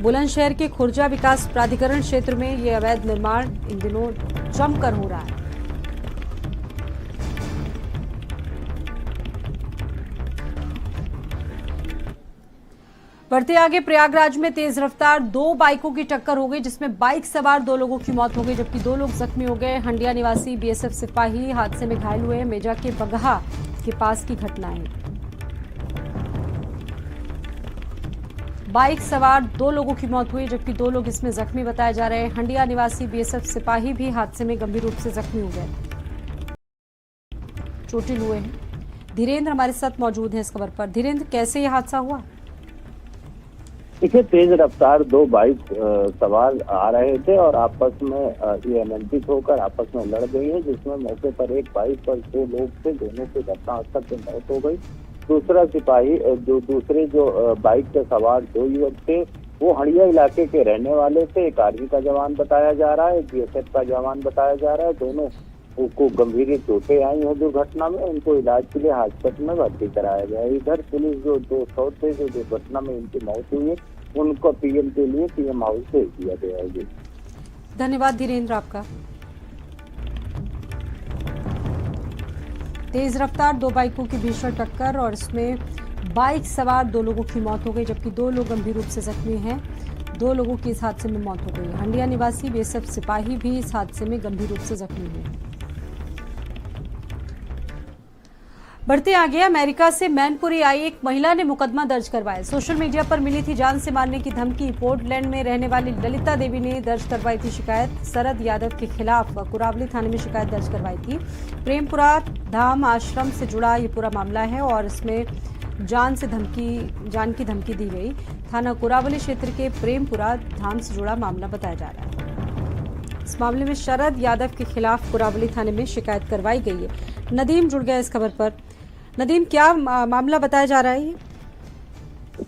बुलंदशहर के खुर्जा विकास प्राधिकरण क्षेत्र में ये अवैध निर्माण इन दिनों जमकर हो रहा है। बढ़ते आगे, प्रयागराज में तेज रफ्तार 2 बाइकों की टक्कर हो गई, जिसमें बाइक सवार 2 लोगों की मौत हो गई जबकि 2 लोग जख्मी हो गए। हंडिया निवासी बीएसएफ सिपाही हादसे में घायल हुए। मेजा के बगहा के पास की घटना है। बाइक सवार 2 लोगों की मौत हुई जबकि 2 लोग इसमें जख्मी बताए जा रहे हैं। हंडिया निवासी बीएसएफ सिपाही भी हादसे में गंभीर रूप से जख्मी हो गए, चोटिल हुए हैं। धीरेन्द्र हमारे साथ मौजूद हैं इस खबर पर। धीरेन्द्र, कैसे यह हादसा हुआ? देखिए, तेज रफ्तार 2 बाइक सवार आ रहे थे और आपस में ये अनियंत्रित होकर आपस में लड़ गई है, जिसमें मौके पर एक बाइक पर 2 लोग थे, दोनों की घटनास्थल पर मौत हो गई। दूसरा सिपाही दूसरे जो बाइक पे सवार 2 युवक थे, वो हड़िया इलाके के रहने वाले थे। एक आर्मी का जवान बताया जा रहा है, बीएसएफ का जवान बताया जा रहा है। दोनों को गंभीर चोटें आई हैं दुर्घटना में। उनको इलाज के लिए अस्पताल में भर्ती कराया गया है। इधर पुलिस जो 200 थे जो दुर्घटना में इनकी मौत हुई है, उनको पीएम के लिए पीएम हाउस भेज दिया गया है। धन्यवाद धीरेन्द्र आपका। तेज रफ्तार 2 बाइकों की भीषण टक्कर और इसमें बाइक सवार 2 लोगों की मौत हो गई जबकि 2 लोग गंभीर रूप से जख्मी हैं। 2 लोगों की इस हादसे में मौत हो गई। हंडिया निवासी बीएसएफ सिपाही भी इस हादसे में गंभीर रूप से जख्मी हुए। बढ़ते आगे, अमेरिका से मैनपुरी आई एक महिला ने मुकदमा दर्ज करवाया। सोशल मीडिया पर मिली थी जान से मारने की धमकी। पोर्टलैंड में रहने वाली ललिता देवी ने दर्ज करवाई थी शिकायत। शरद यादव के खिलाफ कुरावली थाने में शिकायत दर्ज करवाई थी। प्रेमपुरा धाम आश्रम से जुड़ा ये पूरा मामला है और इसमें जान की धमकी दी गई। थाना कुरावली क्षेत्र के प्रेमपुरा धाम से जुड़ा मामला बताया जा रहा है। इस मामले में शरद यादव के खिलाफ कुरावली थाने में शिकायत करवाई गई है। नदीम जुड़ गया इस खबर पर। नदीम, क्या मामला बताया जा रहा है?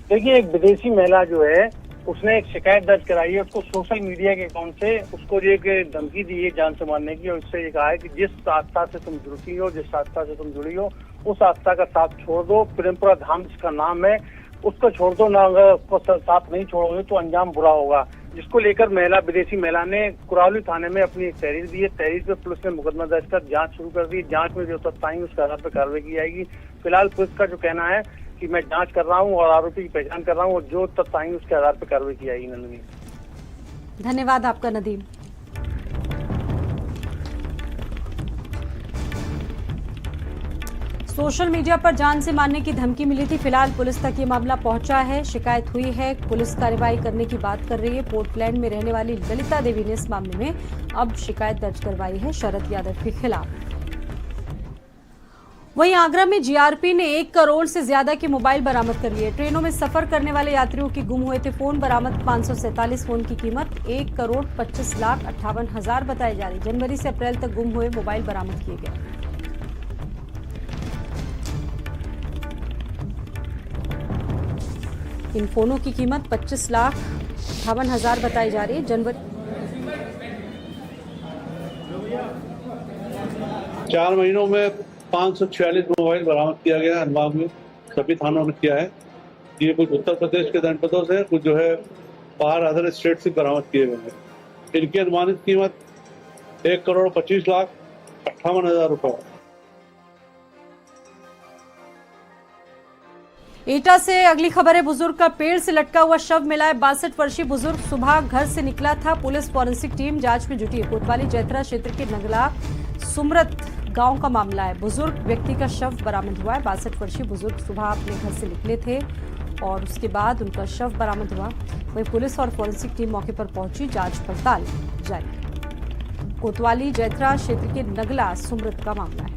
देखिए, एक विदेशी महिला जो है उसने एक शिकायत दर्ज कराई है। उसको सोशल मीडिया के अकाउंट से उसको एक धमकी दी है जान से मारने की और उससे ये कहा है कि जिस आस्था से तुम जुड़ती हो, जिस आस्था से तुम जुड़ी हो, उस आस्था का साथ छोड़ दो। प्रेमपुरा धाम जिसका नाम है उसको छोड़ दो ना, अगर उसको साथ नहीं छोड़ोगे तो अंजाम बुरा होगा। जिसको लेकर विदेशी महिला ने कुरावली थाने में अपनी एक तहरीर दी है। तहरीर पे पुलिस ने मुकदमा दर्ज कर जांच शुरू कर दी। जांच में जो तथ्य आएंगे उसके आधार पर कार्रवाई की जाएगी। फिलहाल पुलिस का जो कहना है कि मैं जांच कर रहा हूं और आरोपी की पहचान कर रहा हूं और जो तथ्य आएंगे उसके आधार पर कार्रवाई की जाएगी। नंदिनी, धन्यवाद आपका नदीम। सोशल मीडिया पर जान से मारने की धमकी मिली थी। फिलहाल पुलिस तक ये मामला पहुंचा है, शिकायत हुई है, पुलिस कार्रवाई करने की बात कर रही है। पोर्टलैंड में रहने वाली ललिता देवी ने इस मामले में अब शिकायत दर्ज करवाई है शरद यादव के खिलाफ। वहीं आगरा में जीआरपी ने 1 करोड़ से ज्यादा के मोबाइल बरामद कर लिए। ट्रेनों में सफर करने वाले यात्रियों की गुम हुए थे फोन बरामद। 547 फोन की कीमत 1 करोड़ 25 लाख 58 हजार बताई जा रही। जनवरी से अप्रैल तक गुम हुए मोबाइल बरामद किए गए। इन फोनों की कीमत 25 लाख 58 हजार बताई जा रही है। जनवरी 4 महीनों में 546 मोबाइल बरामद किया गया है। अनुभाग में सभी थानों ने किया है। ये कुछ उत्तर प्रदेश के जनपदों से, कुछ जो है बाहर अदर स्टेट से बरामद किए गए हैं। इनकी अनुमानित कीमत 1 करोड़ 25 लाख 58 हजार रुपए। एटा से अगली खबर है। बुजुर्ग का पेड़ से लटका हुआ शव मिला है। 62 वर्षीय बुजुर्ग सुबह घर से निकला था। पुलिस फॉरेंसिक टीम जांच में जुटी है। कोतवाली जैतरा क्षेत्र के नगला सुमरत गांव का मामला है। बुजुर्ग व्यक्ति का शव बरामद हुआ है। 62 वर्षीय बुजुर्ग सुबह अपने घर से निकले थे और उसके बाद उनका शव बरामद हुआ। वहीं पुलिस और फॉरेंसिक टीम मौके पर पहुंची, जांच पड़ताल जारी। कोतवाली जैत्रा क्षेत्र के नगला सुमृत का मामला है।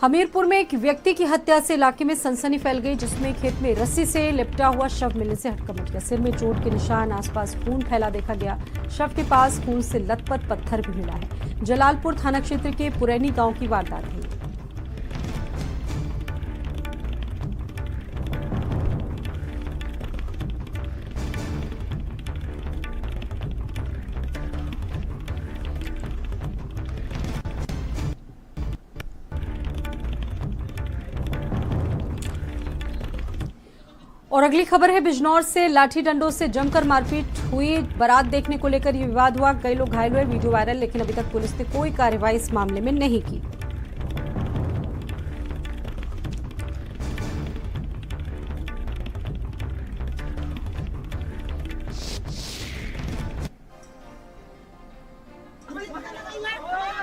हमीरपुर में एक व्यक्ति की हत्या से इलाके में सनसनी फैल गई, जिसमें खेत में रस्सी से लिपटा हुआ शव मिलने से हड़कंप मच गया। सिर में चोट के निशान, आसपास खून फैला देखा गया। शव के पास खून से लथपथ पत्थर भी मिला है। जलालपुर थाना क्षेत्र के पुरैनी गांव की वारदात है। और अगली खबर है बिजनौर से। लाठी डंडों से जमकर मारपीट हुई। बारात देखने को लेकर ये विवाद हुआ। कई लोग घायल हुए। वीडियो वायरल, लेकिन अभी तक पुलिस ने कोई कार्रवाई इस मामले में नहीं की।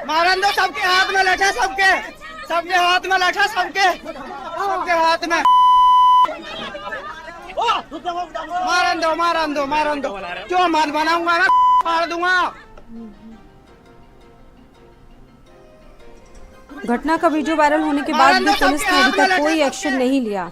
मारन दो सबके हाथ में लठा, सबके हाथ में लठा, सबके हाथ में मारन दो क्यों मत बनाऊंगा ना, मार दूंगा। घटना का वीडियो वायरल होने के बाद भी पुलिस ने अभी तक कोई एक्शन नहीं लिया।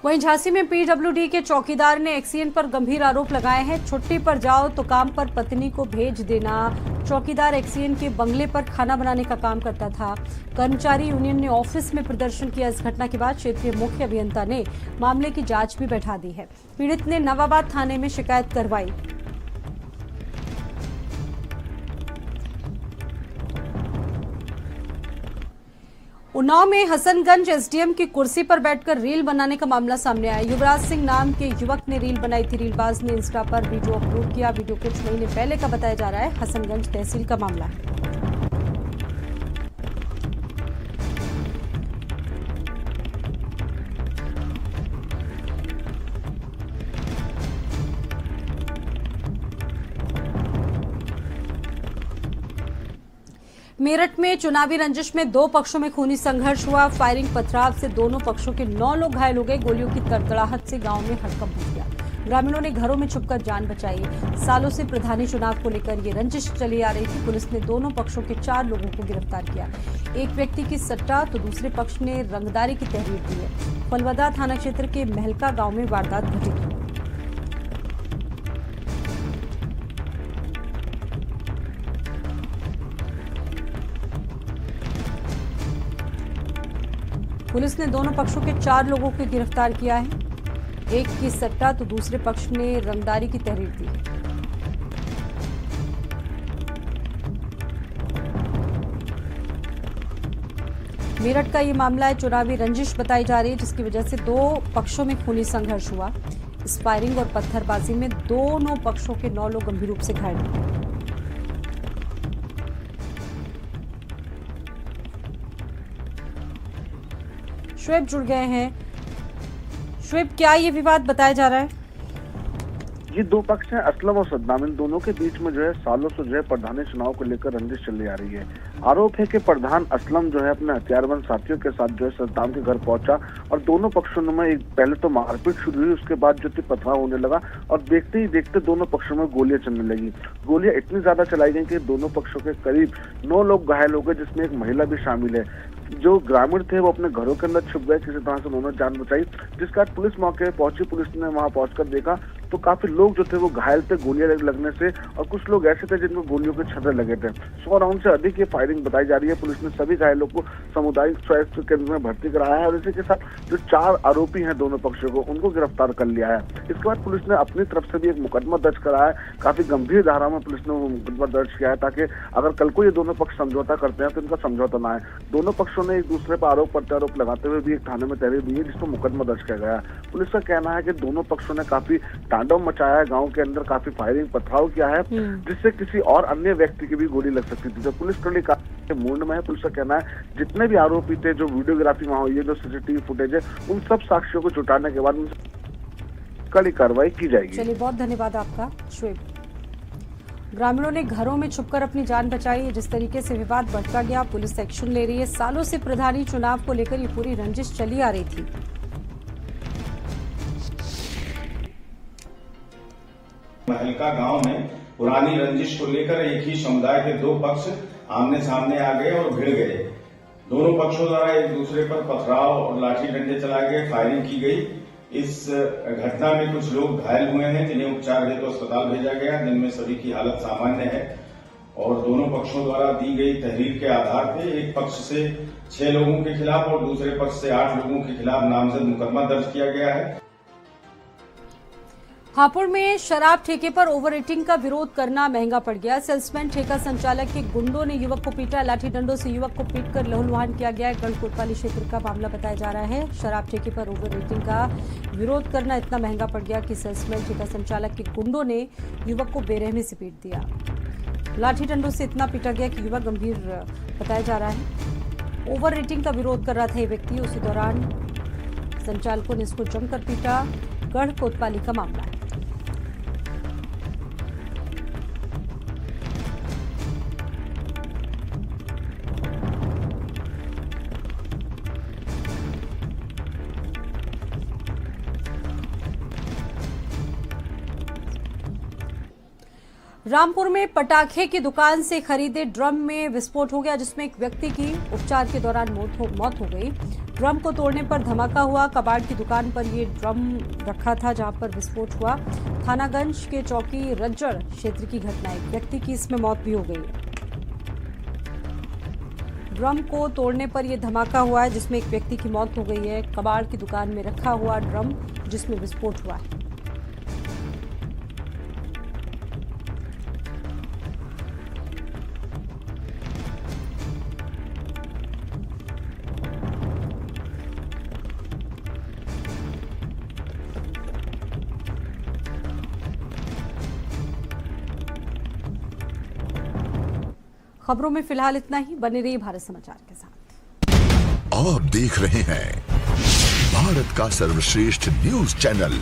वहीं झांसी में पीडब्ल्यूडी के चौकीदार ने एक्सीएन पर गंभीर आरोप लगाए हैं। छुट्टी पर जाओ तो काम पर पत्नी को भेज देना। चौकीदार एक्सीएन के बंगले पर खाना बनाने का काम करता था। कर्मचारी यूनियन ने ऑफिस में प्रदर्शन किया। इस घटना के बाद क्षेत्रीय मुख्य अभियंता ने मामले की जांच भी बैठा दी है। पीड़ित ने नवाबाद थाने में शिकायत करवाई। उन्नाव में हसनगंज एसडीएम की कुर्सी पर बैठकर रील बनाने का मामला सामने आया। युवराज सिंह नाम के युवक ने रील बनाई थी। रीलबाज ने इंस्टा पर वीडियो अपलोड किया। वीडियो कुछ महीने पहले का बताया जा रहा है। हसनगंज तहसील का मामला है। मेरठ में चुनावी रंजिश में दो पक्षों में खूनी संघर्ष हुआ। फायरिंग पथराव से दोनों पक्षों के 9 लोग घायल हो गए। गोलियों की तड़तड़ाहट से गांव में हड़कंप मच गया। ग्रामीणों ने घरों में छुपकर जान बचाई। सालों से प्रधानी चुनाव को लेकर ये रंजिश चली आ रही थी। पुलिस ने दोनों पक्षों के 4 लोगों को गिरफ्तार किया। एक व्यक्ति की सट्टा तो दूसरे पक्ष ने रंगदारी की तहरीर दी है। फलवदा थाना क्षेत्र के महलका गाँव में वारदात घटित हुई। पुलिस ने दोनों पक्षों के 4 लोगों को गिरफ्तार किया है। एक की सट्टा तो दूसरे पक्ष ने रंगदारी की तहरीर दी। मेरठ का ये मामला है। चुनावी रंजिश बताई जा रही है, जिसकी वजह से दो पक्षों में खूनी संघर्ष हुआ। इस फायरिंग और पत्थरबाजी में दोनों पक्षों के 9 लोग गंभीर रूप से घायल हो गए। शुएब जुड़ गए हैं। शुएब, क्या ये विवाद बताया जा रहा है? ये दो पक्ष हैं, असलम और सद्दाम। इन दोनों के बीच में जो है सालों से जो है प्रधानी चुनाव को लेकर रंजिश चली आ रही है। आरोप है कि प्रधान असलम जो है अपने हथियारबंद साथियों के साथ जो है सद्दाम के घर पहुंचा और दोनों पक्षों में एक पहले तो मारपीट शुरू हुई। उसके बाद जो थी पथराव होने लगा और देखते ही देखते दोनों पक्षों में गोलियां चलने लगी। गोलियां इतनी ज्यादा चलाई गई कि दोनों पक्षों के करीब 9 लोग घायल हो गए, जिसमें एक महिला भी शामिल है। जो ग्रामीण थे वो अपने घरों के अंदर छुप गए। किसी तरह से उन्होंने जान बचाई, जिसके बाद पुलिस मौके पर पहुंची। पुलिस ने वहां पहुंचकर देखा तो काफी लोग जो थे वो घायल थे गोलियां लगने से, और कुछ लोग ऐसे थे जिनको गोलियों के छर्रे लगे थे। 100 राउंड से अधिक ये फायरिंग बताई जा रही है। पुलिस ने सभी घायलों को सामुदायिक स्वास्थ्य केंद्र में भर्ती कराया है और इसी के साथ जो 4 आरोपी हैं दोनों पक्षों को, उनको गिरफ्तार कर लिया है। इसके बाद पुलिस ने अपनी तरफ से भी एक मुकदमा दर्ज कराया है। काफी गंभीर धारा में पुलिस ने वो मुकदमा दर्ज किया है, ताकि अगर कल को ये दोनों पक्ष समझौता करते हैं तो इनका समझौता ना है। दोनों पक्षों ने एक दूसरे पर आरोप प्रत्यारोप लगाते हुए भी एक थाने में तहरीर दी है, जिसमें मुकदमा दर्ज किया गया है। पुलिस का कहना है कि दोनों पक्षों ने काफी तांडव मचाया है गांव के अंदर, काफी फायरिंग पथराव किया है, जिससे किसी और अन्य व्यक्ति की भी गोली लग सकती थी। तो पुलिस टोली काफी मूड में है। पुलिस का कहना है जितने भी आरोपी थे, जो वीडियोग्राफी वहां हुई है, जो सीसीटीवी फुटेज है, उन सब साक्ष्यों को जुटाने के बाद कड़ी कार्रवाई की जाएगी। चलिए, बहुत धन्यवाद आपका शुएब। ग्रामीणों ने घरों में छुपकर अपनी जान बचाई। जिस तरीके से विवाद बढ़ता गया, पुलिस एक्शन ले रही है। सालों से प्रधानी चुनाव को लेकर ये पूरी रंजिश चली आ रही थी। महलका गांव में पुरानी रंजिश को लेकर एक ही समुदाय के दो पक्ष आमने सामने आ गए और भिड़ गए। दोनों पक्षों द्वारा एक दूसरे पर पथराव और लाठी डंडे चलाए गए, फायरिंग की गई। इस घटना में कुछ लोग घायल हुए हैं, जिन्हें उपचार हेतु अस्पताल भेजा गया, जिनमें सभी की हालत सामान्य है। और दोनों पक्षों द्वारा दी गई तहरीर के आधार पर एक पक्ष से 6 लोगों के खिलाफ और दूसरे पक्ष से 8 लोगों के खिलाफ नामजद मुकदमा दर्ज किया गया है। हापुड़ में शराब ठेके पर ओवर रेटिंग का विरोध करना महंगा पड़ गया। सेल्समैन ठेका संचालक के गुंडों ने युवक को पीटा। लाठी डंडों से युवक को पीटकर लहूलुहान किया गया है। गढ़ कोतवाली क्षेत्र का मामला बताया जा रहा है। शराब ठेके पर ओवर रेटिंग का विरोध करना इतना महंगा पड़ गया कि सेल्समैन ठेका संचालक के गुंडों ने युवक को बेरहमी से पीट दिया। लाठी डंडों से इतना पीटा गया कि युवक गंभीर बताया जा रहा है। ओवर रेटिंग का विरोध कर रहा था ये व्यक्ति। उसी दौरान संचालकों ने इसको जमकर पीटा। गढ़ कोतवाली का मामला है। रामपुर में पटाखे की दुकान से खरीदे ड्रम में विस्फोट हो गया, जिसमें एक व्यक्ति की उपचार के दौरान मौत हो गई। ड्रम को तोड़ने पर धमाका हुआ। कबाड़ की दुकान पर ये ड्रम रखा था जहां पर विस्फोट हुआ। थानागंज के चौकी रज्जड़ क्षेत्र की घटना। एक व्यक्ति की इसमें मौत भी हो गई है। ड्रम को तोड़ने पर यह धमाका हुआ है, जिसमें एक व्यक्ति की मौत हो गई है। कबाड़ की दुकान में रखा हुआ ड्रम जिसमें विस्फोट हुआ है। खबरों में फिलहाल इतना ही। बने रहिए भारत समाचार के साथ। आप देख रहे हैं भारत का सर्वश्रेष्ठ न्यूज चैनल